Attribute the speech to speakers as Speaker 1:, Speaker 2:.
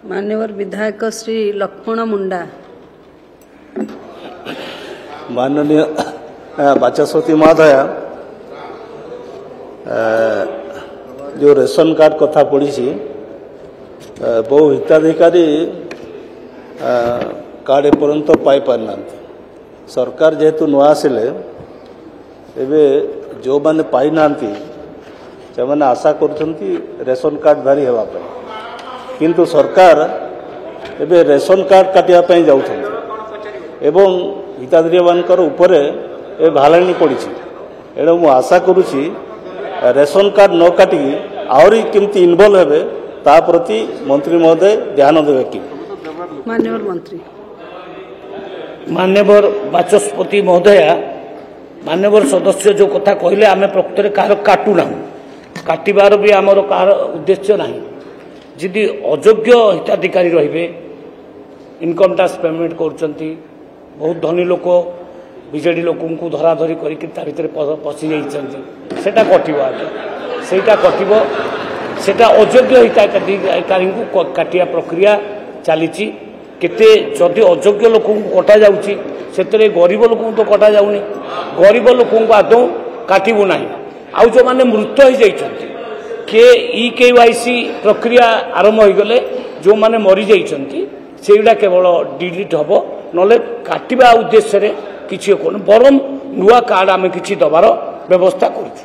Speaker 1: मान्यवर विधायक श्री लक्ष्मण मुंडा।
Speaker 2: माननीय बाचस्पति महोदय, जो रेशन कार्ड कथा पड़ी बहु हिताधिकारी कार्ड एपर्यंत पाई पारना। सरकार जेहेतु नुआ आसिले एबे जो माने पाई नांती से माने आशा करछंती रेशन कार्ड धारी हेबा पे, किंतु सरकार एबे रेशन कार्ड काटिया पे जाउछंती एवं हिताधिकारी मानकर ऊपर ए भालाणी पड़ी। एणु मु आशा करुछि रेशन कार्ड न काटी आहरी केमती इनवल्व हेबे ता प्रति मंत्री महोदय ध्यान देवे कि।
Speaker 1: मान्यवर मंत्री।
Speaker 3: मान्यवर बाचस्पति महोदया, मान्यवर सदस्य जो कथा कहले आमे प्रकृत कार काटुना, काटिबार भी आमर कार उद्देश्य नाही। जदि अयोग्य हिताधिकारी रहिबे इनकम टैक्स पेमेंट करचंती, बहुत धनी लोक बीजेडी लोक को धराधरी करके पशि जाइछंती, सेटा कटिबो आगे, सेटा कटिबो, सेटा अयोग्य हिताधिकारी को काटिया प्रक्रिया चलीची। केते जदि अयोग्य लोक को कटा जाउची सेतरे गरीब लोक तो कटा जाउनी, गरीब लोक को आदौ काटिबो नाही। आउ जो माने मृत हो जाइछंती के केवाईसी प्रक्रिया आरंभ हो गले, जो माने मरी जाइछंती सेटा केवल डिलीट हबो, नले काटिबा उद्देश्य रे किछि कोन बरम नुआ कार्ड आमे किछि दबार व्यवस्था करूछु।